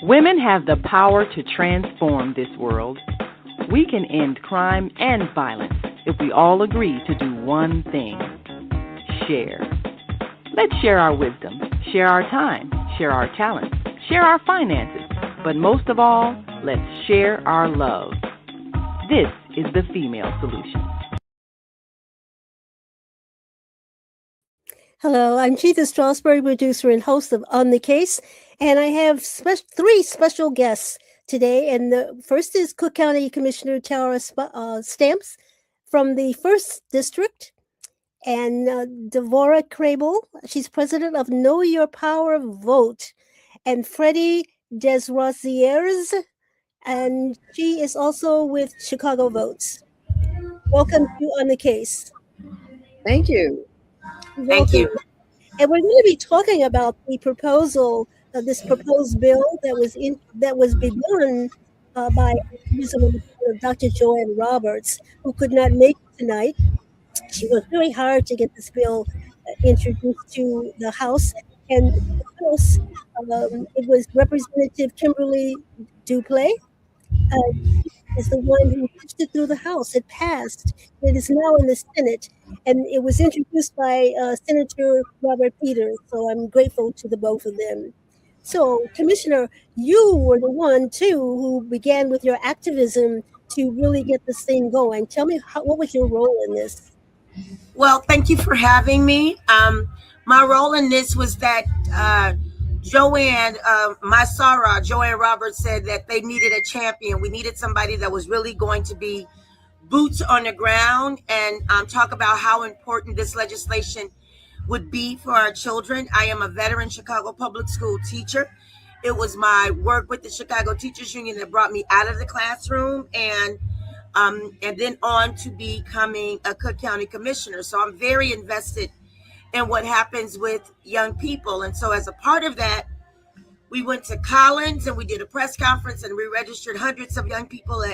Women have the power to transform this world. We can end crime and violence if we all agree to do one thing: share. Let's share our wisdom, share our time, share our talents, share our finances, but most of all, let's share our love. This is the female solution. Hello, I'm Chinta Strausberg, producer and host of On the Case, and I have three special guests today. And the first is Cook County Commissioner Tara Stamps from the 1st District, and Devorah Crable. She's president of Know Your Power Vote, and Freddie Derosiers, and she is also with Chicago Votes. Welcome to On the Case. Thank you. Thank you. And we're going to be talking about the proposal, this proposed bill that was begun by Dr. Joanne Roberts, who could not make it tonight. She worked really hard to get this bill introduced to the House, and of course, it was Representative Kimberly Duplay is the one who pushed it through the House. It passed. It is now in the Senate, and it was introduced by Senator Robert Peters, so I'm grateful to the both of them. So, Commissioner, you were the one, too, who began with your activism to really get this thing going. Tell me, what was your role in this? Well, thank you for having me. My role in this was that Joanne Roberts said that they needed a champion. We needed somebody that was really going to be boots on the ground and talk about how important this legislation would be for our children. I am a veteran Chicago public school teacher. It was my work with the Chicago Teachers Union that brought me out of the classroom and then on to becoming a Cook County Commissioner. So I'm very invested in what happens with young people. And so as a part of that, we went to Collins and we did a press conference and we registered hundreds of young people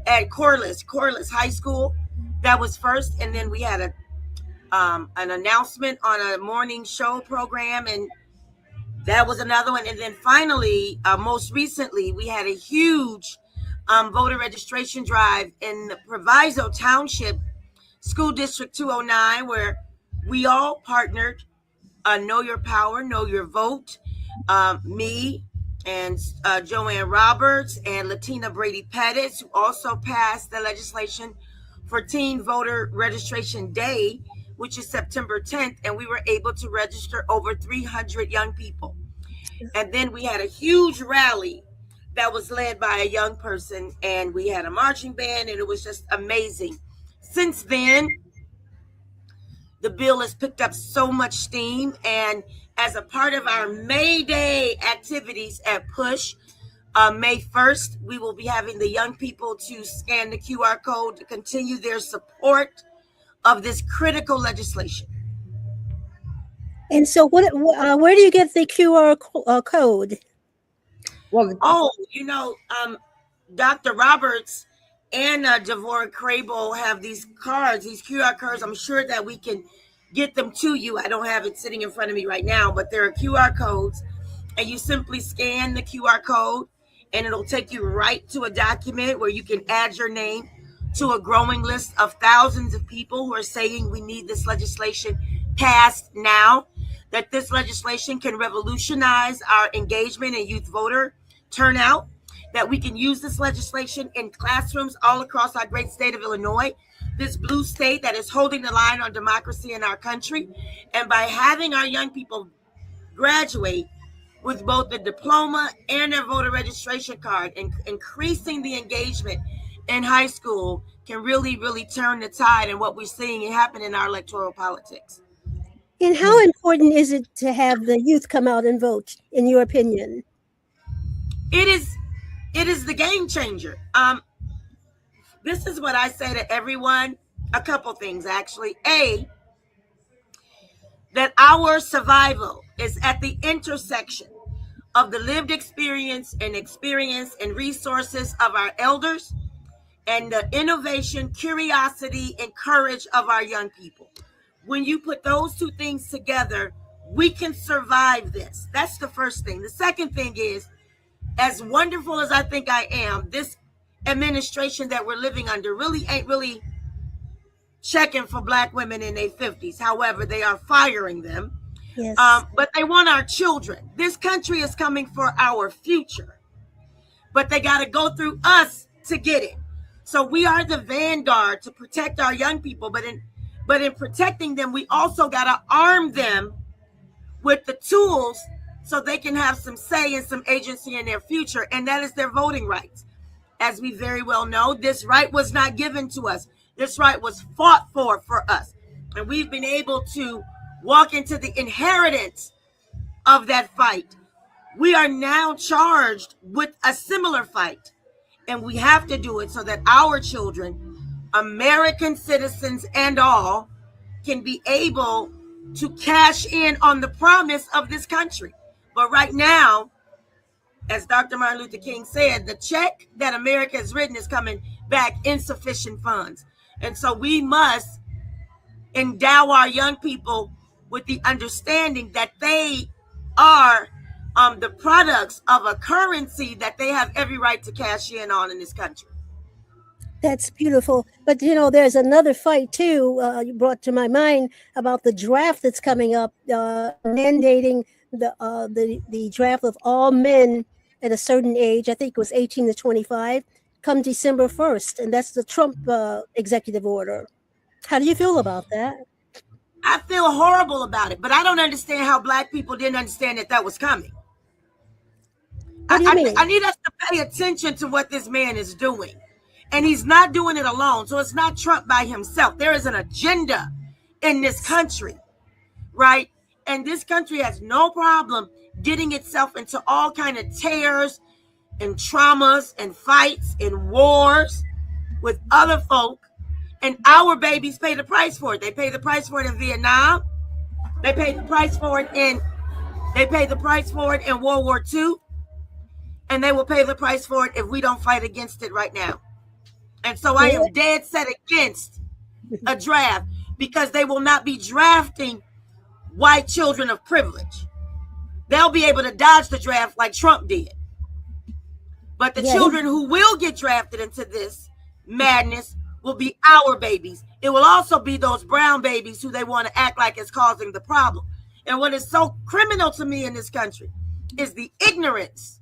at Corliss High School. That was first. And then we had an announcement on a morning show program, and that was another one. And then finally, most recently, we had a huge voter registration drive in the Proviso Township School District 209, where we all partnered, Know Your Power, Know Your Vote, me and Joanne Roberts and Latina Brady Pettis, who also passed the legislation for Teen Voter Registration Day, which is September 10th, and we were able to register over 300 young people. And then we had a huge rally that was led by a young person, and we had a marching band, and it was just amazing. Since then, the bill has picked up so much steam, and as a part of our May Day activities at PUSH, May 1st, we will be having the young people to scan the QR code to continue their support of this critical legislation. And so where do you get the QR code? Well, Dr. Roberts and Devorah Crable have these cards, these QR codes. I'm sure that we can get them to you. I don't have it sitting in front of me right now, but there are QR codes, and you simply scan the QR code and it'll take you right to a document where you can add your name to a growing list of thousands of people who are saying we need this legislation passed now, that this legislation can revolutionize our engagement in youth voter turnout, that we can use this legislation in classrooms all across our great state of Illinois, this blue state that is holding the line on democracy in our country. And by having our young people graduate with both the diploma and their voter registration card, and increasing the engagement in high school can really, really turn the tide in what we're seeing happen in our electoral politics. And how important is it to have the youth come out and vote, in your opinion? It is the game changer. This is what I say to everyone. A couple things, actually. A, that our survival is at the intersection of the lived experience and resources of our elders and the innovation, curiosity, and courage of our young people. When you put those two things together, We can survive this. That's the first thing. The second thing is, as wonderful as I think I am, this administration that we're living under really ain't really checking for Black women in their 50s. However, they are firing them. Yes. But they want our children. This country is coming for our future. But they got to go through us to get it. So we are the vanguard to protect our young people. But in protecting them, we also got to arm them with the tools so they can have some say and some agency in their future. And that is their voting rights. As we very well know, this right was not given to us. This right was fought for us. And we've been able to walk into the inheritance of that fight. We are now charged with a similar fight. And we have to do it so that our children, American citizens and all, can be able to cash in on the promise of this country. But right now, as Dr. Martin Luther King said, the check that America has written is coming back insufficient funds. And so we must endow our young people with the understanding that they are the products of a currency that they have every right to cash in on in this country. That's beautiful. But, there's another fight, too, you brought to my mind about the draft that's coming up, mandating the draft of all men at a certain age. I think it was 18 to 25, come December 1st. And that's the Trump executive order. How do you feel about that? I feel horrible about it, but I don't understand how Black people didn't understand that was coming. What do you mean? I need us to pay attention to what this man is doing. And he's not doing it alone. So it's not Trump by himself. There is an agenda in this country, right? And this country has no problem getting itself into all kind of tears and traumas and fights and wars with other folk. And our babies pay the price for it. They pay the price for it in Vietnam. They paid the price for it in World War II. And they will pay the price for it if we don't fight against it right now. And so I am dead set against a draft, because they will not be drafting white children of privilege. They'll be able to dodge the draft like Trump did. But the children who will get drafted into this madness will be our babies. It will also be those brown babies who they want to act like is causing the problem. And what is so criminal to me in this country is the ignorance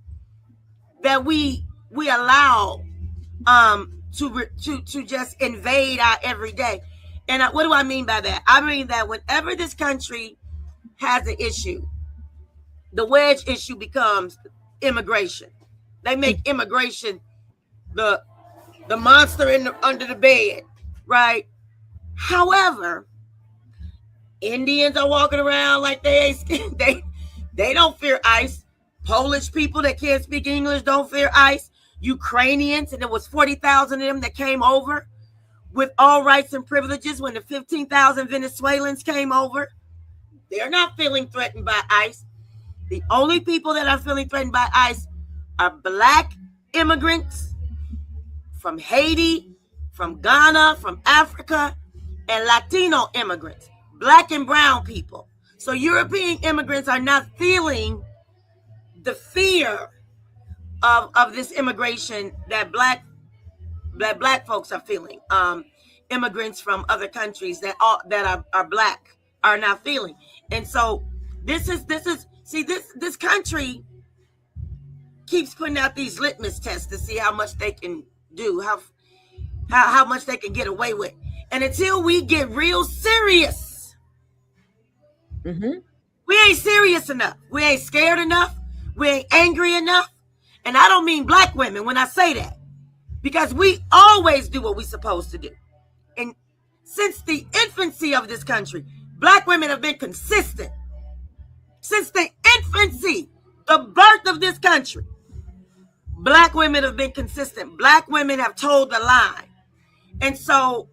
that we allow to just invade our everyday. And what do I mean by that? I mean that whenever this country has an issue, the wedge issue becomes immigration. They make immigration the monster under the bed, right? However, Indians are walking around like they don't fear ICE. Polish people that can't speak English don't fear ICE. Ukrainians, and there was 40,000 of them that came over with all rights and privileges when the 15,000 Venezuelans came over. They're not feeling threatened by ICE. The only people that are feeling threatened by ICE are Black immigrants from Haiti, from Ghana, from Africa, and Latino immigrants, Black and brown people. So European immigrants are not feeling the fear of this immigration that black folks are feeling. Immigrants from other countries that are Black are not feeling. And so this country keeps putting out these litmus tests to see how much they can do, how much they can get away with. And until we get real serious, we ain't serious enough. We ain't scared enough. We ain't angry enough. And I don't mean Black women when I say that, because we always do what we're supposed to do. And since the infancy of this country, Black women have been consistent. Since the infancy, the birth of this country, Black women have been consistent. Black women have told the line. And so,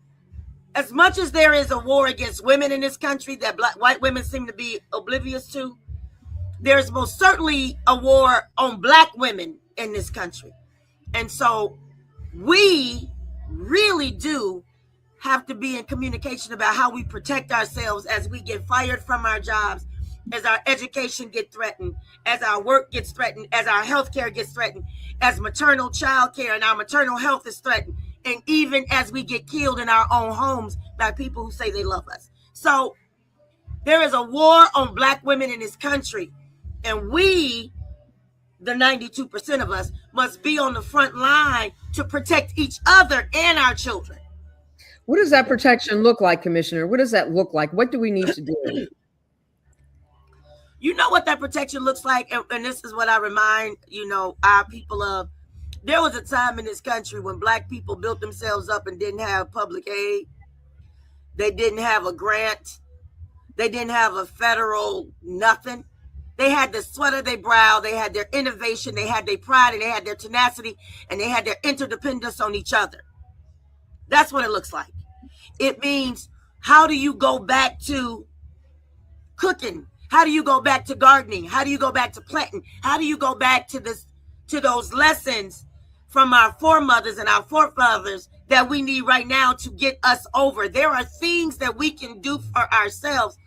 as much as there is a war against women in this country that white women seem to be oblivious to, there's most certainly a war on Black women in this country. And so we really do have to be in communication about how we protect ourselves as we get fired from our jobs, as our education gets threatened, as our work gets threatened, as our health care gets threatened, as maternal child care and our maternal health is threatened, and even as we get killed in our own homes by people who say they love us. So there is a war on Black women in this country, and we, the 92% of us, must be on the front line to protect each other and our children. What does that protection look like, Commissioner? What does that look like? What do we need to do? You know what that protection looks like, and this is what I remind, our people of. There was a time in this country when Black people built themselves up and didn't have public aid. They didn't have a grant. They didn't have a federal nothing. They had the sweat of their brow. They had their innovation. They had their pride, and they had their tenacity, and they had their interdependence on each other. That's what it looks like. It means, how do you go back to cooking? How do you go back to gardening? How do you go back to planting? How do you go back to those lessons from our foremothers and our forefathers that we need right now to get us over? There are things that we can do for ourselves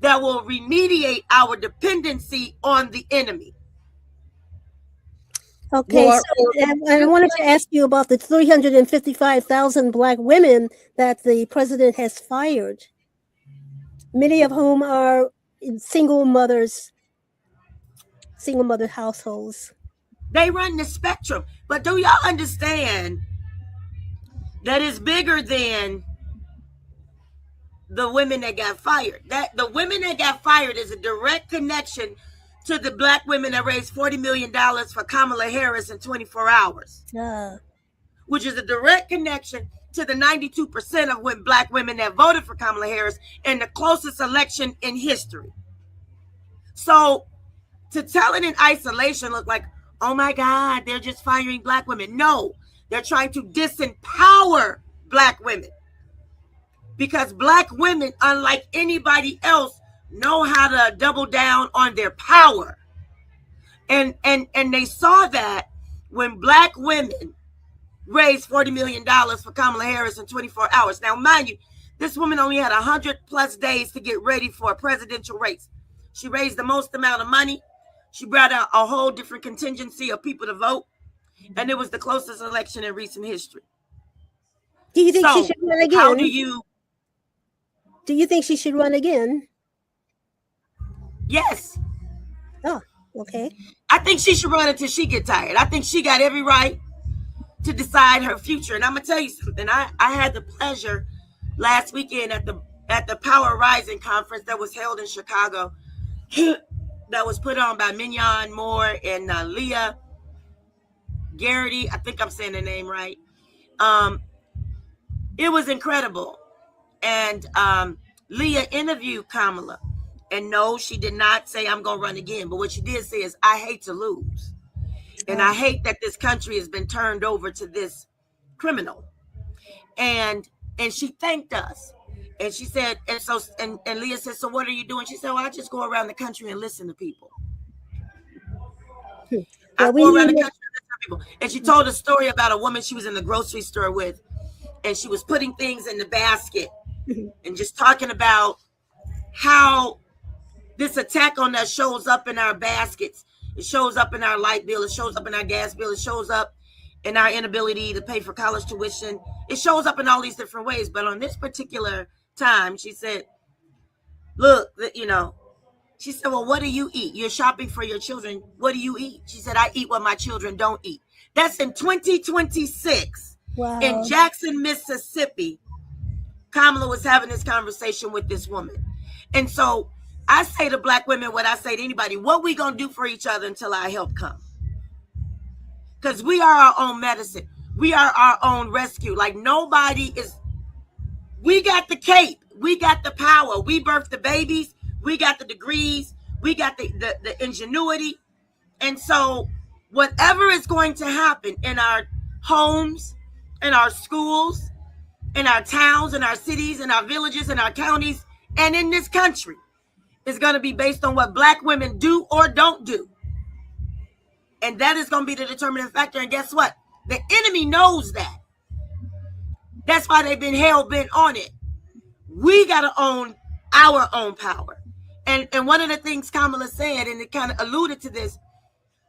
that will remediate our dependency on the enemy. Okay, so I wanted to ask you about the 355,000 Black women that the president has fired, many of whom are in single mother households. They run the spectrum, but do y'all understand that it's bigger than the women that got fired? That the women that got fired is a direct connection to the Black women that raised $40 million for Kamala Harris in 24 hours, which is a direct connection to the 92% of Black women that voted for Kamala Harris in the closest election in history. So to tell it in isolation look like, oh my God, they're just firing Black women. No, they're trying to disempower Black women, because Black women, unlike anybody else, know how to double down on their power. And they saw that when Black women raised $40 million for Kamala Harris in 24 hours. Now, mind you, this woman only had 100+ days to get ready for a presidential race. She raised the most amount of money. She brought out a whole different contingency of people to vote. And it was the closest election in recent history. Do you think she should run again? How do you think she should run again? Yes. Oh, okay. I think she should run until she get tired. I think she got every right to decide her future. And I'm gonna tell you something. I had the pleasure last weekend at the Power Rising conference that was held in Chicago, that was put on by Mignon Moore and Leah Garrity. I think I'm saying the name right. It was incredible. And Leah interviewed Kamala. And no, she did not say, I'm going to run again. But what she did say is, I hate to lose. And I hate that this country has been turned over to this criminal. And she thanked us. And she said, and Leah said, so what are you doing? She said, well, I just go around the country and listen to people. I go around the country and listen to people. And she told a story about a woman she was in the grocery store with. And she was putting things in the basket and just talking about how this attack on us shows up in our baskets. It shows up in our light bill. It shows up in our gas bill. It shows up in our inability to pay for college tuition. It shows up in all these different ways. But on this particular time, she said, look, she said, well, what do you eat? You're shopping for your children. What do you eat? She said, I eat what my children don't eat. That's in 2026. Wow. In Jackson, Mississippi, Kamala was having this conversation with this woman. And so I say to Black women what I say to anybody: what we gonna do for each other until our help comes? Because we are our own medicine. We are our own rescue. Like nobody is. We got the cape. We got the power. We birthed the babies. We got the degrees. We got the ingenuity. And so whatever is going to happen in our homes, in our schools, in our towns, in our cities, in our villages, in our counties, and in this country is going to be based on what Black women do or don't do. And that is going to be the determining factor. And guess what? The enemy knows that. That's why they've been hell-bent on it. We got to own our own power. And one of the things Kamala said, and it kind of alluded to this,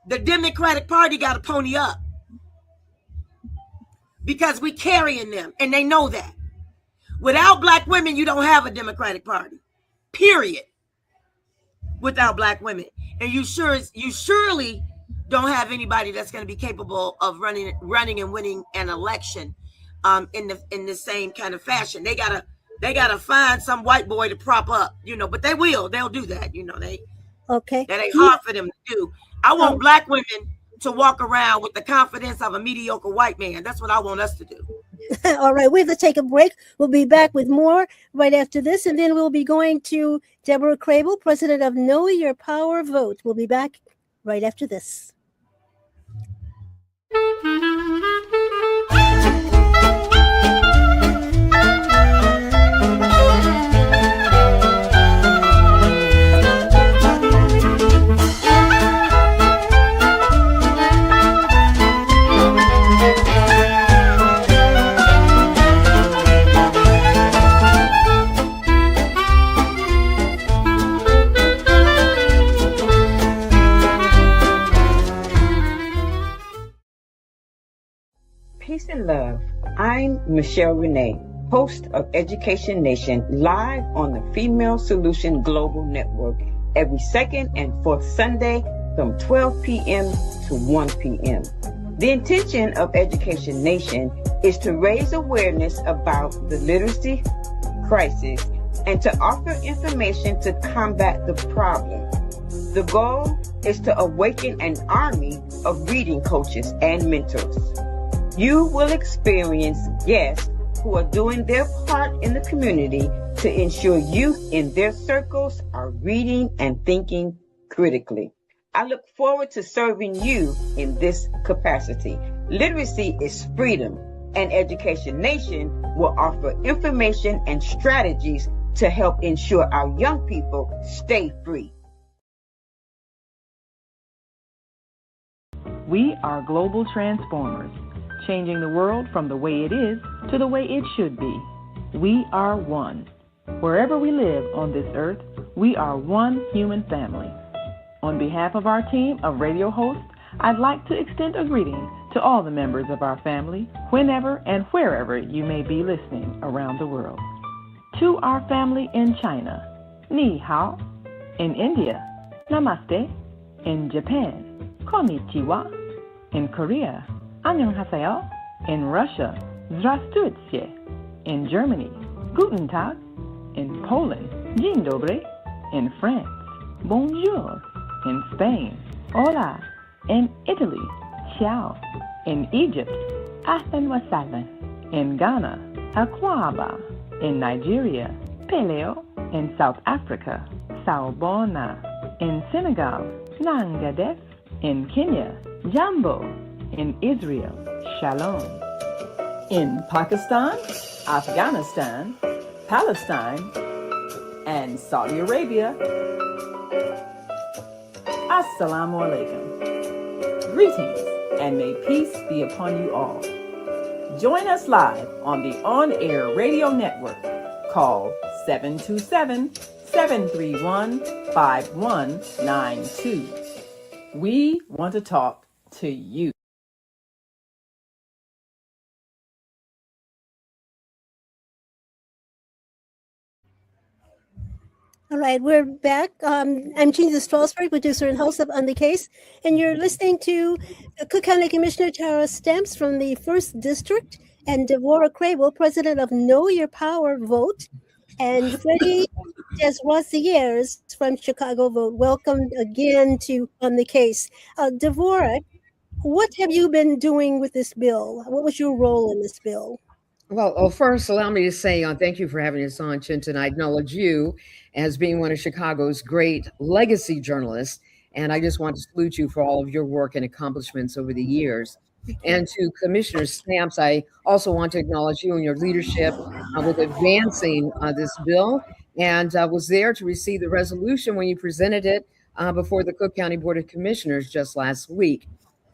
the Democratic Party got to pony up because we carrying them, and they know that. Without Black women, you don't have a Democratic Party, period. Without Black women, and you surely don't have anybody that's going to be capable of running and winning an election, in the same kind of fashion. They gotta find some white boy to prop up, but they'll do that, that ain't hard for them to do. I want Black women to walk around with the confidence of a mediocre white man. That's what I want us to do. All right, we have to take a break. We'll be back with more right after this, and then we'll be going to Deborah Crable, president of Know Your Power Vote. We'll be back right after this. Peace and love. I'm Michelle Renee, host of Education Nation, live on the Female Solution Global Network every second and fourth Sunday from 12 p.m. to 1 p.m. The intention of Education Nation is to raise awareness about the literacy crisis and to offer information to combat the problem. The goal is to awaken an army of reading coaches and mentors. You will experience guests who are doing their part in the community to ensure youth in their circles are reading and thinking critically. I look forward to serving you in this capacity. Literacy is freedom, and Education Nation will offer information and strategies to help ensure our young people stay free. We are global transformers, changing the world from the way it is to the way it should be. We are one. Wherever we live on this earth, we are one human family. On behalf of our team of radio hosts, I'd like to extend a greeting to all the members of our family, whenever and wherever you may be listening around the world. To our family in China, Ni Hao. In India, Namaste. In Japan, Konnichiwa. In Korea, Annyeonghaseyo. In Russia, Здравствуйте. In Germany, Guten Tag. In Poland, Dzień dobry. In France, Bonjour. In Spain, Hola. In Italy, Ciao. In Egypt, Ahlan wa sahlan. In Ghana, Akwaba. In Nigeria, Peleo. In South Africa, Sawubona. In Senegal, Nangadef. In Kenya, Jambo. In Israel, Shalom. In Pakistan, Afghanistan, Palestine, and Saudi Arabia, Assalamu alaikum. Greetings, and may peace be upon you all. Join us live on the on-air radio network. Call 727-731-5192. We want to talk to you. All right, we're back. I'm Chinta Strausberg, producer and host of On the Case, and you're listening to Cook County Commissioner Tara Stamps from the 1st District and Devorah Crable, president of Know Your Power Vote, and Freddie Derosiers from Chicago Vote. Welcome again to On the Case. Devorah, what have you been doing with this bill? What was your role in this bill? Well, first, allow me to say thank you for having us on, Chinta, and I acknowledge you as being one of Chicago's great legacy journalists, and I just want to salute you for all of your work and accomplishments over the years. And to Commissioner Stamps, I also want to acknowledge you and your leadership with advancing this bill, and I was there to receive the resolution when you presented it before the Cook County Board of Commissioners just last week.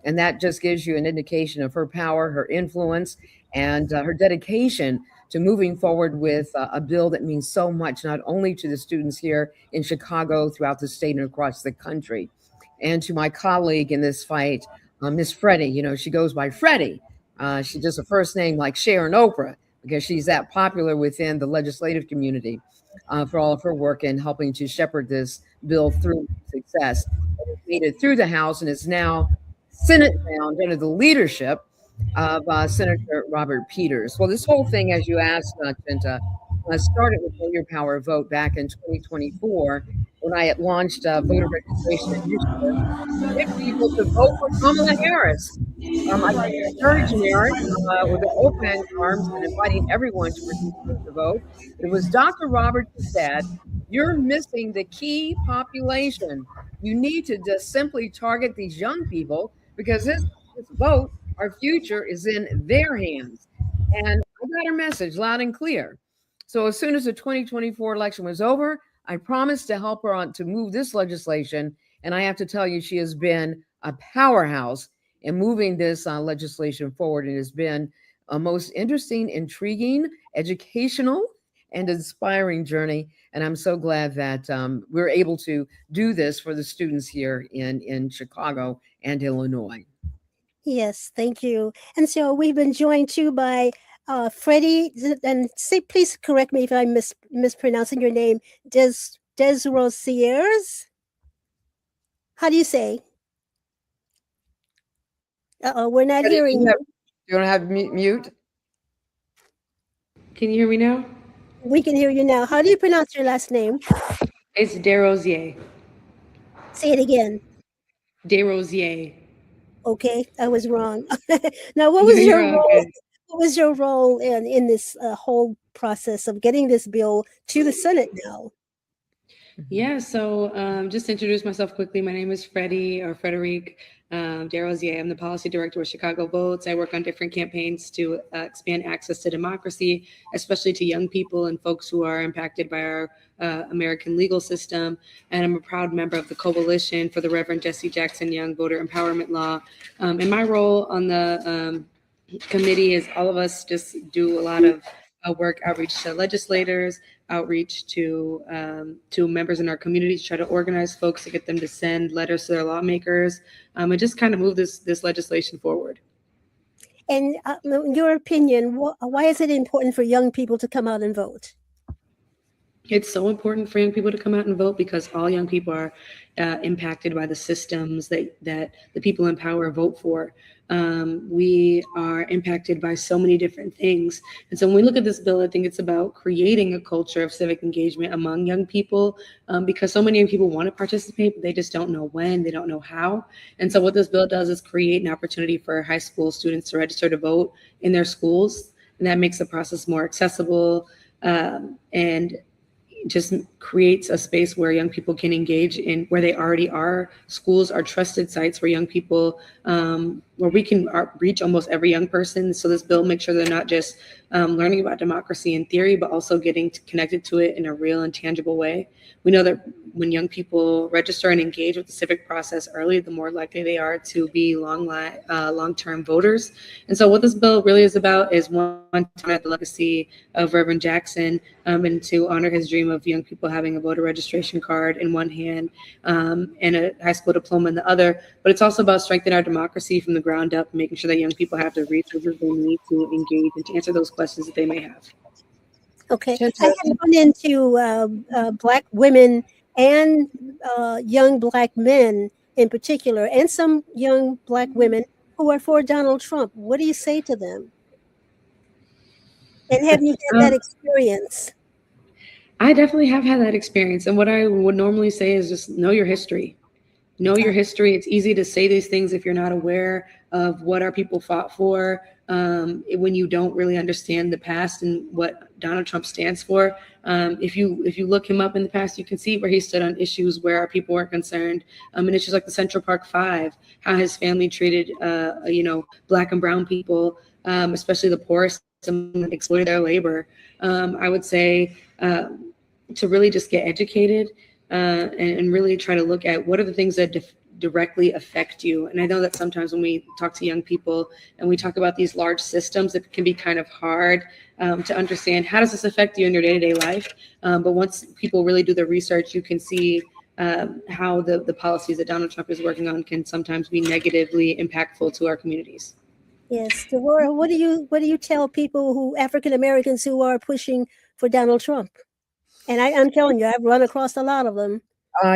And that just gives you an indication of her power, her influence, and her dedication to moving forward with a bill that means so much, not only to the students here in Chicago, throughout the state and across the country. And to my colleague in this fight, Miss Freddie, she goes by Freddie. She does a first name like Cher and Oprah because she's that popular within the legislative community for all of her work in helping to shepherd this bill through success. It made it through the House and is now Senate bound under the leadership of Senator Robert Peters. Well, this whole thing, as you asked, Chinta, started with Know Your Power vote back in 2024 when I had launched a voter registration initiative to get people to vote for Kamala Harris. I was encouraging Eric with the open arms and inviting everyone to participate to vote. It was Dr. Roberts who said, "You're missing the key population. You need to just simply target these young people because this vote, our future, is in their hands." And I got her message loud and clear. So as soon as the 2024 election was over, I promised to help her on to move this legislation. And I have to tell you, she has been a powerhouse in moving this legislation forward. It has been a most interesting, intriguing, educational, and inspiring journey. And I'm so glad that we're able to do this for the students here in Chicago and Illinois. Yes, thank you. And so we've been joined too by Freddie, and please correct me if I'm mispronouncing your name, Derosiers. How do you say? We're not Freddie, hearing you. You don't have mute? Can you hear me now? We can hear you now. How do you pronounce your last name? It's Derosiers. Say it again. Derosiers. Okay, I was wrong. Now, what was your role? Okay. What was your role in this whole process of getting this bill to the Senate now? Yeah, so just to introduce myself quickly, my name is Freddie or Frederic Derosiers. I'm the policy director with Chicago Votes. I work on different campaigns to expand access to democracy, especially to young people and folks who are impacted by our American legal system. And I'm a proud member of the Coalition for the Reverend Jesse Jackson Young Voter Empowerment Law. And my role on the committee is all of us just do a lot of work, outreach to legislators, outreach to members in our community to try to organize folks to get them to send letters to their lawmakers, and just kind of move this legislation forward. And in your opinion, why is it important for young people to come out and vote? It's so important for young people to come out and vote because all young people are impacted by the systems that the people in power vote for. We are impacted by so many different things. And so when we look at this bill, I think it's about creating a culture of civic engagement among young people because so many young people want to participate, but they just don't know when, they don't know how. And so what this bill does is create an opportunity for high school students to register to vote in their schools. And that makes the process more accessible and just creates a space where young people can engage in where they already are. Schools are trusted sites where young people, where we can reach almost every young person. So this bill makes sure they're not just learning about democracy in theory, but also getting connected to it in a real and tangible way. We know that when young people register and engage with the civic process early, the more likely they are to be long-term voters. And so what this bill really is about is one, to honor the legacy of Reverend Jackson and to honor his dream of young people having a voter registration card in one hand and a high school diploma in the other. But it's also about strengthening our democracy from the ground up, and making sure that young people have the resources they need to engage and to answer those questions that they may have. Okay, I have gone into Black women and young Black men in particular, and some young Black women who are for Donald Trump. What do you say to them? And have you had that experience? I definitely have had that experience. And what I would normally say is just know your history. Know your history. It's easy to say these things if you're not aware of what our people fought for, when you don't really understand the past and what Donald Trump stands for. If you look him up in the past, you can see where he stood on issues where our people weren't concerned. And issues like the Central Park Five, how his family treated, Black and brown people, especially the poorest, and exploited their labor. I would say to really just get educated and really try to look at what are the things that directly affect you. And I know that sometimes when we talk to young people and we talk about these large systems, it can be kind of hard to understand, how does this affect you in your day-to-day life? But once people really do the research, you can see how the policies that Donald Trump is working on can sometimes be negatively impactful to our communities. Yes, Devorah, what do you tell people African Americans who are pushing for Donald Trump? And I'm telling you, I've run across a lot of them.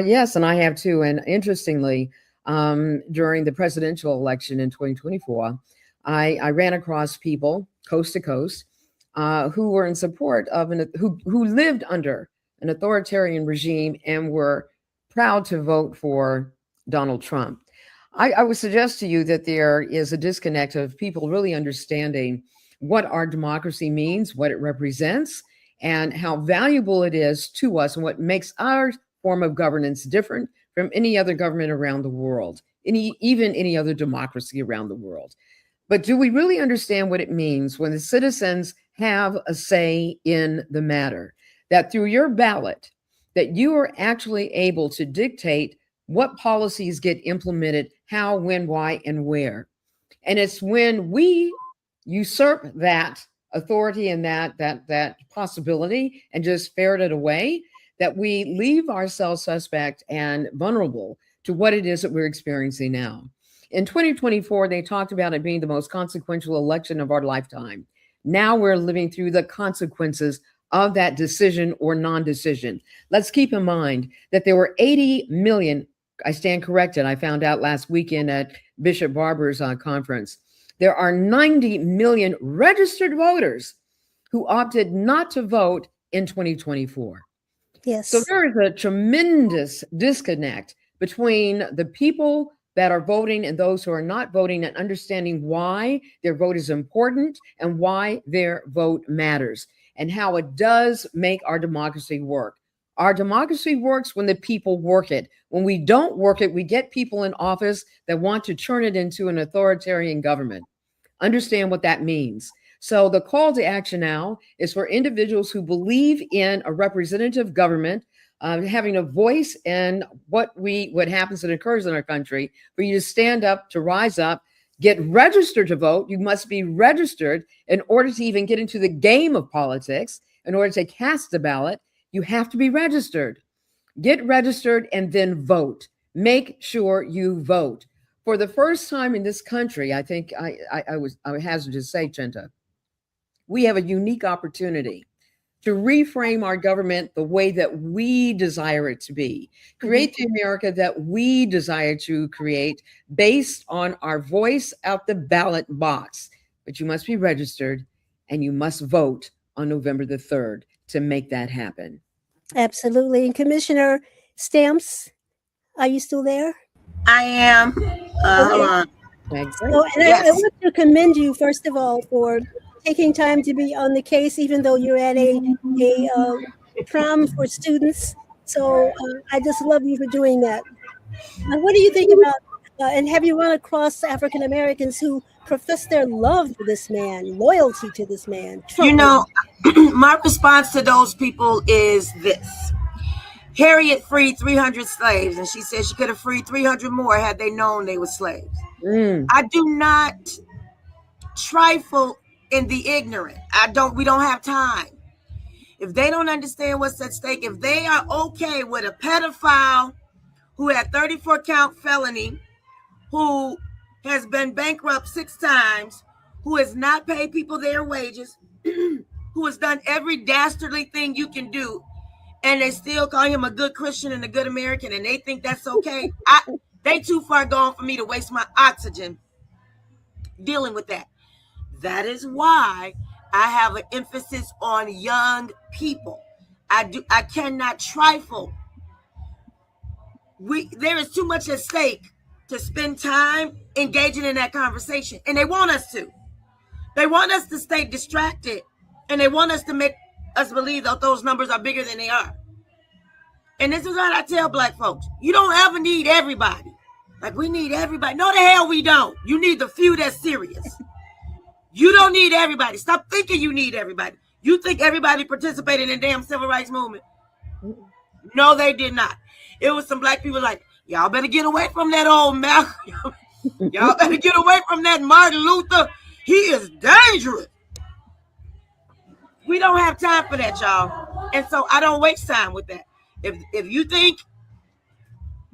Yes, and I have too. And interestingly, during the presidential election in 2024, I ran across people coast to coast who were in support of who lived under an authoritarian regime and were proud to vote for Donald Trump. I would suggest to you that there is a disconnect of people really understanding what our democracy means, what it represents, and how valuable it is to us, and what makes our form of governance different from any other government around the world, even any other democracy around the world. But do we really understand what it means when the citizens have a say in the matter? That through your ballot, that you are actually able to dictate what policies get implemented, how, when, why, and where. And it's when we usurp that authority and that possibility and just ferret it away that we leave ourselves suspect and vulnerable to what it is that we're experiencing now. In 2024, they talked about it being the most consequential election of our lifetime. Now we're living through the consequences of that decision or non-decision. Let's keep in mind that there were 80 million, I stand corrected, I found out last weekend at Bishop Barber's conference, there are 90 million registered voters who opted not to vote in 2024. Yes. So there is a tremendous disconnect between the people that are voting and those who are not voting, and understanding why their vote is important and why their vote matters and how it does make our democracy work. Our democracy works when the people work it. When we don't work it, we get people in office that want to turn it into an authoritarian government. Understand what that means. So the call to action now is for individuals who believe in a representative government, having a voice in what happens and occurs in our country, for you to stand up, to rise up, get registered to vote. You must be registered in order to even get into the game of politics. In order to cast a ballot, you have to be registered. Get registered and then vote. Make sure you vote. For the first time in this country, I think I hazard to say, Chinta, we have a unique opportunity to reframe our government the way that we desire it to be, create the America that we desire to create based on our voice out the ballot box. But you must be registered and you must vote on November the 3rd to make that happen. Absolutely. And Commissioner Stamps, are you still there? I am. Hold on. So, I want to commend you, first of all, for taking time to be on the case, even though you're at a prom for students. So I just love you for doing that. What do you think about, and have you run across African Americans who profess their love for this man, loyalty to this man? You know, my response to those people is this. Harriet freed 300 slaves, and she said she could have freed 300 more had they known they were slaves. I do not trifle in the ignorant. We don't have time. If they don't understand what's at stake, if they are okay with a pedophile who had 34 count felony, who has been bankrupt 6 times, who has not paid people their wages, who has done every dastardly thing you can do, and they still call him a good Christian and a good American, and they think that's okay. They too far gone for me to waste my oxygen dealing with that. That is why I have an emphasis on young people. I cannot trifle. There is too much at stake to spend time engaging in that conversation, and they want us to. They want us to stay distracted, and they want us to make us believe that those numbers are bigger than they are. And this is what I tell Black folks. You don't ever need everybody. Like, we need everybody. No, the hell we don't. You need the few that's serious. You don't need everybody. Stop thinking you need everybody. You think everybody participated in the damn civil rights movement? No, they did not. It was some Black people like, Y'all better get away from that old Malcolm. Y'all better get away from that Martin Luther. He is dangerous. We don't have time for that, y'all. And so I don't waste time with that. If you think,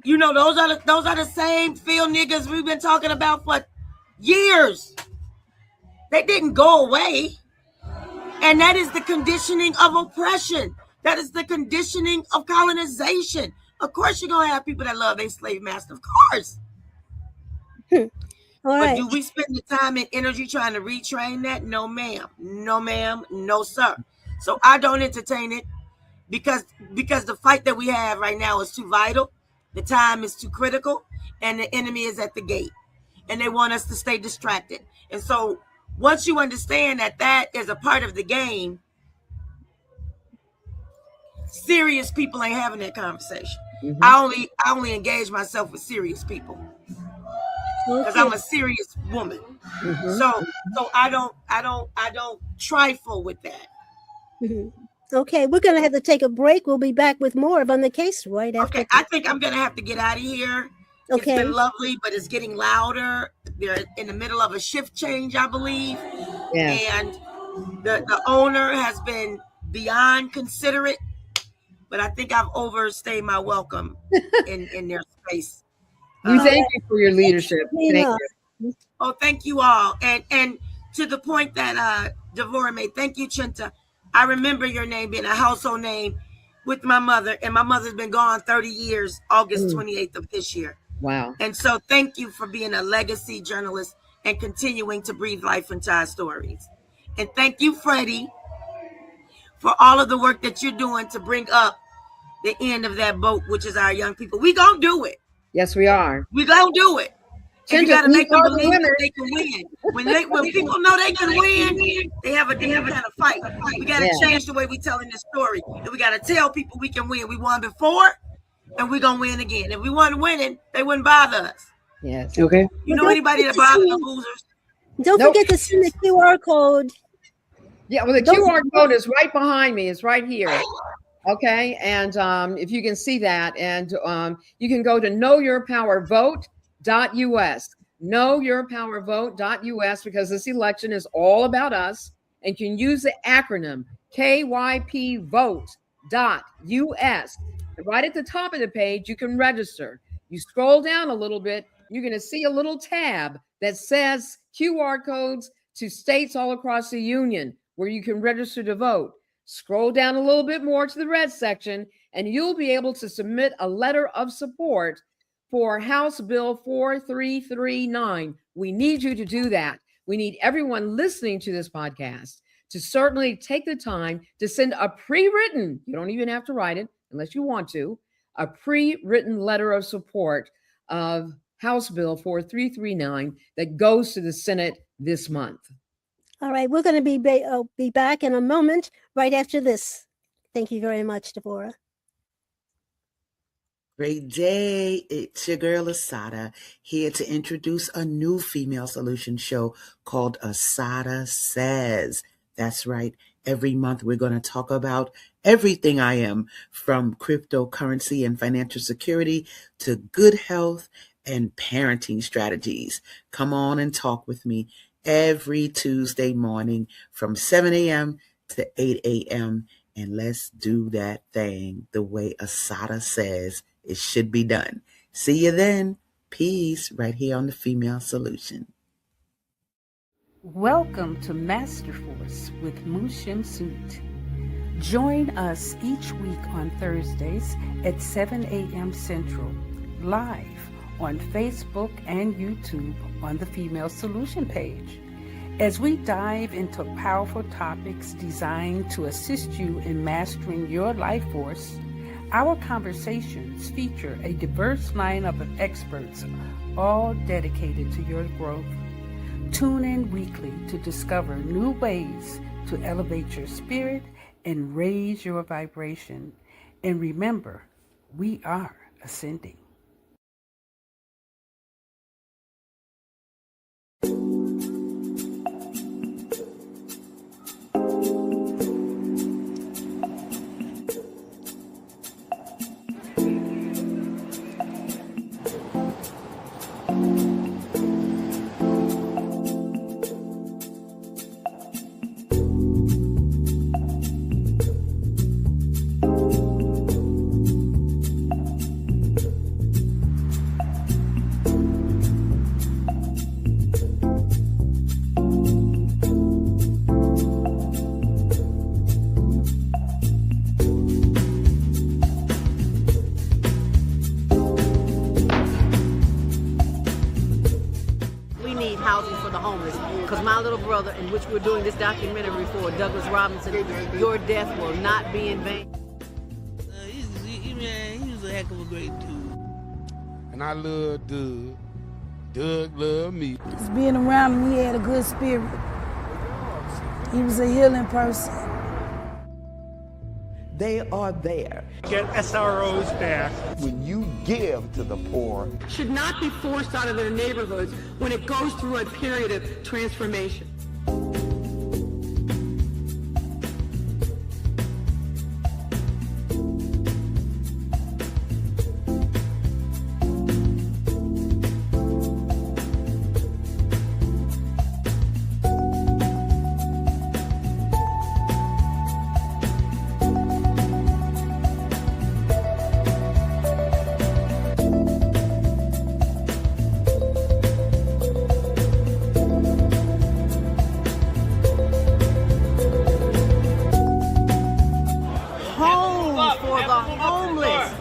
those are the same field niggas we've been talking about for years. They didn't go away. And that is the conditioning of oppression. That is the conditioning of colonization. Of course you're going to have people that love their slave master. Of course. All right. But do we spend the time and energy trying to retrain that? No, ma'am. No, ma'am. No, sir. So I don't entertain it because the fight that we have right now is too vital. The time is too critical. And the enemy is at the gate. And they want us to stay distracted. And so once you understand that is a part of the game, serious people ain't having that conversation. Mm-hmm. I only engage myself with serious people because I'm a serious woman. Mm-hmm. So I don't trifle with that. Mm-hmm. Okay, we're gonna have to take a break. We'll be back with more of On the Case right after. Okay, I think I'm gonna have to get out of here. Okay. It's been lovely, but it's getting louder. They're in the middle of a shift change, I believe. Yes. And the owner has been beyond considerate, but I think I've overstayed my welcome in their space. We thank you for your leadership. Thank you. Oh, thank you all. And to the point that Devorah made, thank you, Chinta. I remember your name being a household name with my mother, and my mother's been gone 30 years, August 28th of this year. Wow. And so thank you for being a legacy journalist and continuing to breathe life into our stories. And thank you, Freddie, for all of the work that you're doing to bring up the end of that boat, which is our young people. We gonna do it. Yes, we are. We gonna do it. And you gotta make them believe that they can win. When people know they can win, they have a different kind of fight. We gotta change the way we telling this story. And we gotta tell people we can win. We won before. And we're going to win again. If we weren't winning, they wouldn't bother us. Yes. Okay. You know anybody that bothers the losers? Don't forget to send the QR code. Yeah, well, the QR code is right behind me. It's right here. Okay. And if you can see that, and you can go to knowyourpowervote.us. Knowyourpowervote.us, because this election is all about us, and can use the acronym KYPvote.us. Right at the top of the page, you can register. You scroll down a little bit, you're going to see a little tab that says QR codes to states all across the union where you can register to vote. Scroll down a little bit more to the red section, and you'll be able to submit a letter of support for House Bill 4339. We need you to do that. We need everyone listening to this podcast to certainly take the time to send a pre-written, you don't even have to write it, unless you want to, a pre-written letter of support of House Bill 4339 that goes to the Senate this month. All right, we're going to be back in a moment right after this. Thank you very much, Devorah. Great day. It's your girl Asada here to introduce a new female solution show called Asada Says. That's right. Every month we're going to talk about everything I am, from cryptocurrency and financial security to good health and parenting strategies. Come on and talk with me every Tuesday morning from 7 a.m. to 8 a.m. And let's do that thing the way Asada says it should be done. See you then. Peace, right here on the Female Solution. Welcome to Master Force with Mushim Suit. Join us each week on Thursdays at 7 a.m. Central, live on Facebook and YouTube on the Female Solution page, as we dive into powerful topics designed to assist you in mastering your life force. Our conversations feature a diverse lineup of experts, all dedicated to your growth. Tune in weekly to discover new ways to elevate your spirit and raise your vibration. And remember, we are ascending. my little brother, in which we're doing this documentary for, Douglas Robinson, Your Death Will Not Be in Vain. He was a heck of a great dude. And I love Doug. Doug loved me. Just being around him, he had a good spirit. He was a healing person. They are there. Get SROs back. When you give to the poor, should not be forced out of their neighborhoods when it goes through a period of transformation.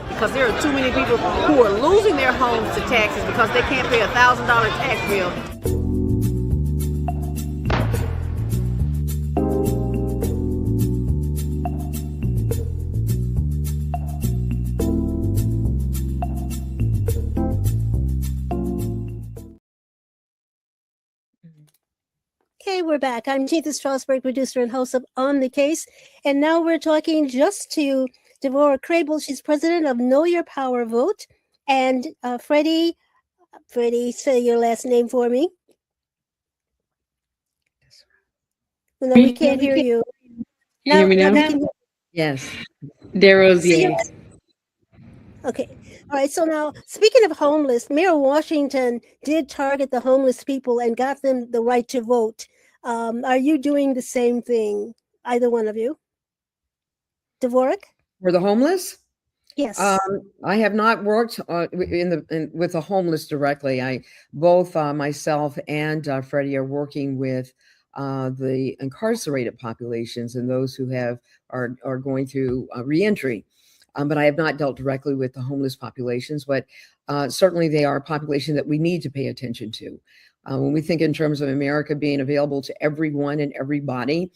Because there are too many people who are losing their homes to taxes because they can't pay a $1,000 tax bill. Okay, we're back. I'm Chinta Strausberg, producer and host of On the Case. And now we're talking just to Devorah Crable. She's president of Know Your Power Vote. And Freddie, say your last name for me. No, we can't hear you. Can you hear me now? Yes. Derosiers. Okay. All right. So now, speaking of homeless, Mayor Washington did target the homeless people and got them the right to vote. Are you doing the same thing, either one of you? Devorah? For the homeless? Yes. I have not worked with the homeless directly. Both myself and Freddie are working with the incarcerated populations and those who are going through reentry. But I have not dealt directly with the homeless populations, but certainly they are a population that we need to pay attention to. When we think in terms of America being available to everyone and everybody,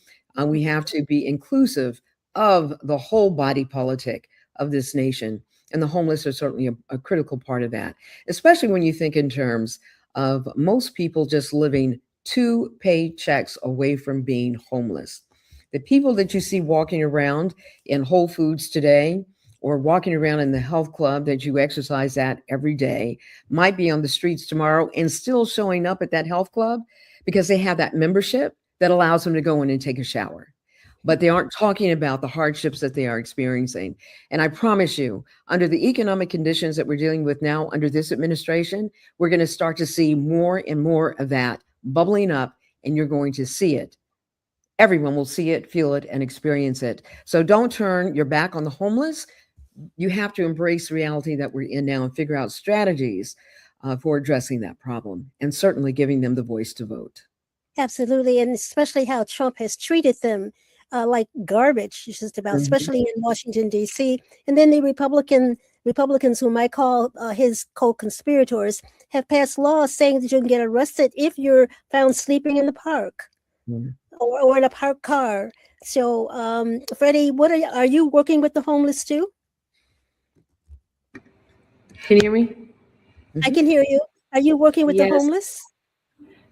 we have to be inclusive of the whole body politic of this nation. And the homeless are certainly a critical part of that, especially when you think in terms of most people just living 2 paychecks away from being homeless. The people that you see walking around in Whole Foods today, or walking around in the health club that you exercise at every day, might be on the streets tomorrow and still showing up at that health club because they have that membership that allows them to go in and take a shower. But they aren't talking about the hardships that they are experiencing. And I promise you, under the economic conditions that we're dealing with now under this administration, we're going to start to see more and more of that bubbling up, and you're going to see it. Everyone will see it, feel it, and experience it. So don't turn your back on the homeless. You have to embrace the reality that we're in now and figure out strategies for addressing that problem, and certainly giving them the voice to vote. Absolutely, and especially how Trump has treated them like garbage, just about, especially in Washington, D.C. And then the Republicans, whom I call his co-conspirators, have passed laws saying that you can get arrested if you're found sleeping in the park or in a parked car. So, Freddie, are you working with the homeless too? Can you hear me? I can hear you. Are you working with the homeless?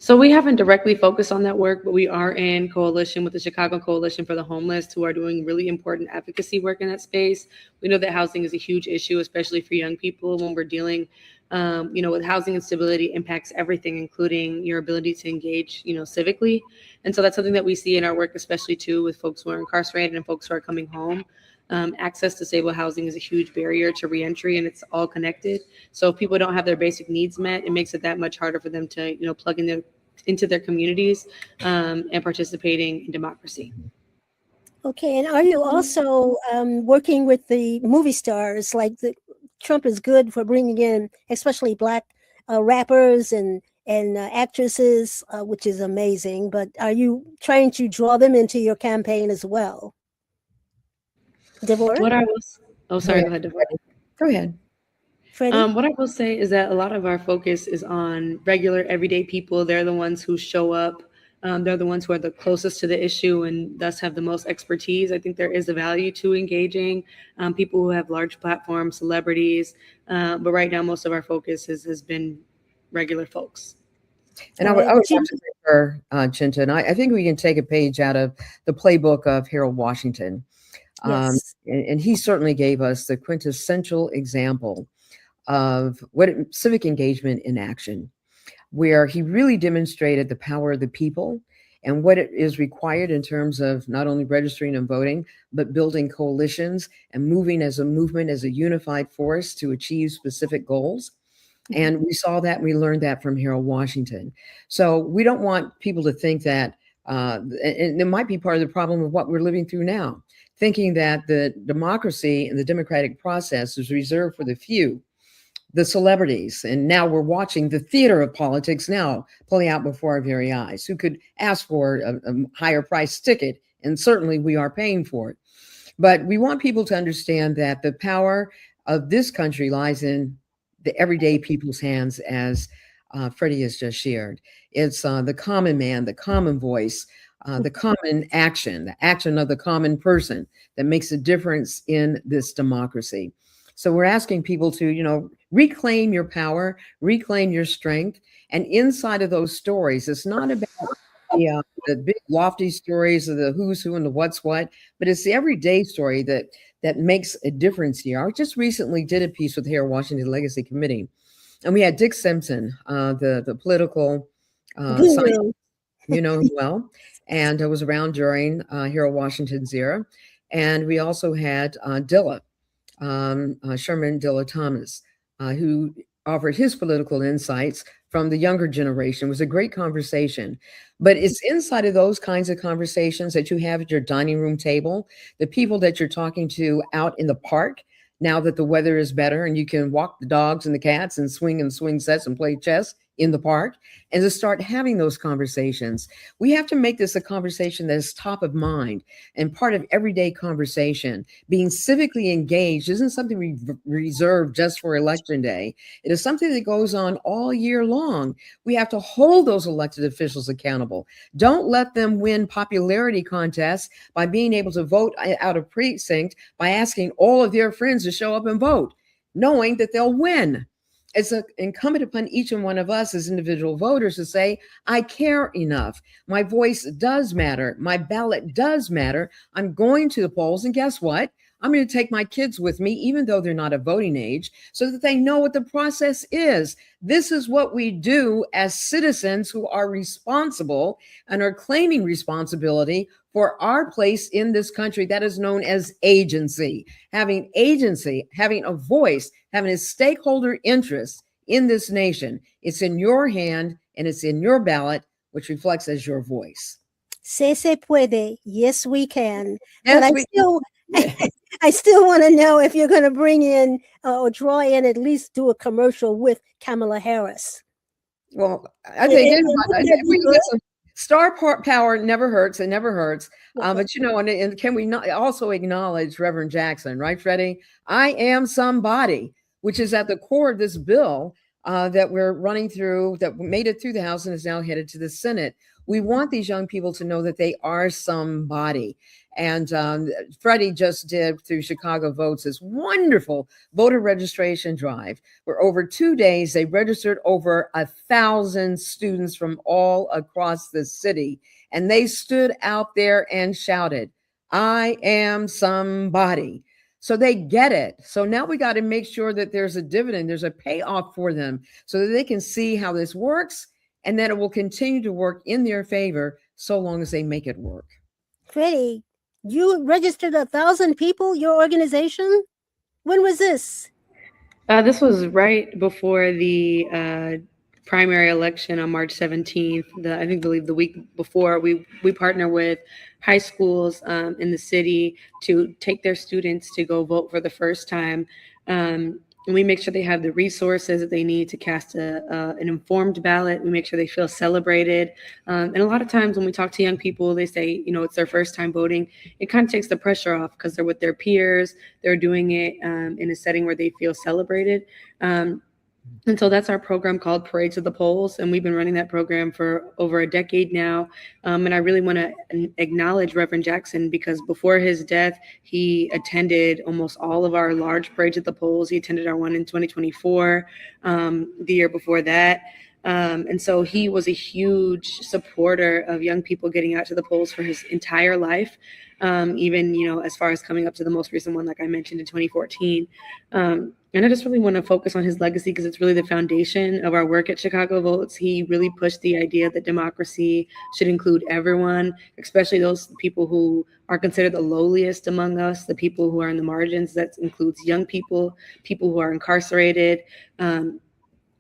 So we haven't directly focused on that work, but we are in coalition with the Chicago Coalition for the Homeless, who are doing really important advocacy work in that space. We know that housing is a huge issue, especially for young people when we're dealing, with housing instability impacts everything, including your ability to engage, civically. And so that's something that we see in our work, especially too with folks who are incarcerated and folks who are coming home. Access to stable housing is a huge barrier to reentry, and it's all connected. So if people don't have their basic needs met, it makes it that much harder for them to, plug into their communities and participating in democracy. Okay, and are you also working with the movie stars? Trump is good for bringing in, especially Black rappers and actresses, which is amazing. But are you trying to draw them into your campaign as well? Devorah? Go ahead, Devorah. Go ahead. Freddie? What I will say is that a lot of our focus is on regular, everyday people. They're the ones who show up They're the ones who are the closest to the issue and thus have the most expertise. I think there is a value to engaging people who have large platforms, celebrities. But right now, most of our focus has been regular folks. And I would have to say her, Chinta, and I think we can take a page out of the playbook of Harold Washington. Yes. And he certainly gave us the quintessential example of what civic engagement in action, where he really demonstrated the power of the people and what it is required in terms of not only registering and voting, but building coalitions and moving as a movement, as a unified force to achieve specific goals. And we saw that, and we learned that from Harold Washington. So we don't want people to think that, and it might be part of the problem of what we're living through now, thinking that the democracy and the democratic process is reserved for the few, the celebrities. And now we're watching the theater of politics now play out before our very eyes, who could ask for a higher price ticket. And certainly we are paying for it. But we want people to understand that the power of this country lies in the everyday people's hands, as Freddie has just shared. It's the common man, the common voice, the common action, the action of the common person that makes a difference in this democracy. So we're asking people to, reclaim your power, reclaim your strength. And inside of those stories, it's not about the big lofty stories of the who's who and the what's what, but it's the everyday story that makes a difference here. I just recently did a piece with the Harold Washington Legacy Committee, and we had Dick Simpson, the political scientist, well, and I was around during Harold Washington's era. And we also had Dilla, Sherman Dilla Thomas, who offered his political insights from the younger generation. It was a great conversation. But it's inside of those kinds of conversations that you have at your dining room table, the people that you're talking to out in the park, now that the weather is better and you can walk the dogs and the cats and swing sets and play chess in the park, and to start having those conversations. We have to make this a conversation that is top of mind and part of everyday conversation. Being civically engaged isn't something we reserve just for election day. It is something that goes on all year long. We have to hold those elected officials accountable. Don't let them win popularity contests by being able to vote out of precinct by asking all of their friends to show up and vote, knowing that they'll win. It's incumbent upon each and one of us as individual voters to say, I care enough. My voice does matter. My ballot does matter. I'm going to the polls. And guess what? I'm going to take my kids with me, even though they're not of voting age, so that they know what the process is. This is what we do as citizens who are responsible and are claiming responsibility for our place in this country that is known as agency. Having agency, having a voice, having a stakeholder interest in this nation. It's in your hand and it's in your ballot, which reflects as your voice. Se puede. Yes, we can. Yes, but I still want to know if you're going to bring in or draw in, at least do a commercial with Kamala Harris. Well, I think star power never hurts. It never hurts. But and can we not also acknowledge Reverend Jackson, right, Freddie? I am somebody, which is at the core of this bill that we're running through, that made it through the House and is now headed to the Senate. We want these young people to know that they are somebody. And Freddie just did, through Chicago Votes, this wonderful voter registration drive, where over 2 days, they registered over 1,000 students from all across the city. And they stood out there and shouted, I am somebody. So they get it. So now we got to make sure that there's a dividend, there's a payoff for them so that they can see how this works and that it will continue to work in their favor so long as they make it work. Freddie, you registered 1,000 people, your organization? When was this? This was right before the primary election on March 17th. I believe the week before, we partner with high schools in the city to take their students to go vote for the first time. And we make sure they have the resources that they need to cast an informed ballot. We make sure they feel celebrated. And a lot of times when we talk to young people, they say, it's their first time voting. It kind of takes the pressure off because they're with their peers. They're doing it in a setting where they feel celebrated. And so that's our program called Parade to the Polls. And we've been running that program for over a decade now. And I really want to acknowledge Reverend Jackson, because before his death, he attended almost all of our large Parade to the Polls. He attended our one in 2024, the year before that. And so he was a huge supporter of young people getting out to the polls for his entire life. Even, as far as coming up to the most recent one, like I mentioned, in 2014. And I just really want to focus on his legacy because it's really the foundation of our work at Chicago Votes. He really pushed the idea that democracy should include everyone, especially those people who are considered the lowliest among us, the people who are in the margins. That includes young people, people who are incarcerated,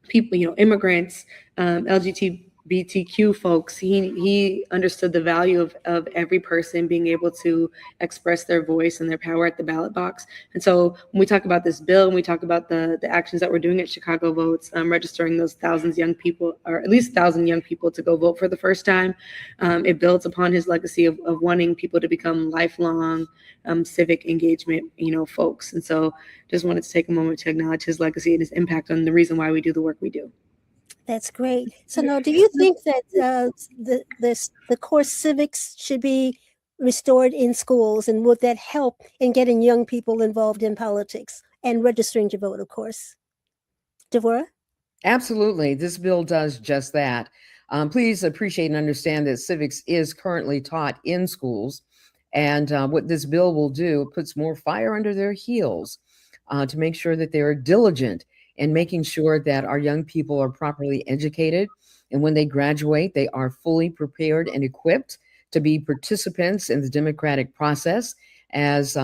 people, immigrants, LGBTQ folks. He understood the value of every person being able to express their voice and their power at the ballot box. And so when we talk about this bill and we talk about the actions that we're doing at Chicago Votes, registering those thousands young people, or at least 1,000 young people to go vote for the first time, it builds upon his legacy of wanting people to become lifelong civic engagement, folks. And so just wanted to take a moment to acknowledge his legacy and his impact on the reason why we do the work we do. That's great. So now, do you think that the course civics should be restored in schools, and would that help in getting young people involved in politics and registering to vote, of course? Devorah? Absolutely. This bill does just that. Please appreciate and understand that civics is currently taught in schools. And what this bill will do, puts more fire under their heels to make sure that they're diligent in making sure that our young people are properly educated. And when they graduate, they are fully prepared and equipped to be participants in the democratic process as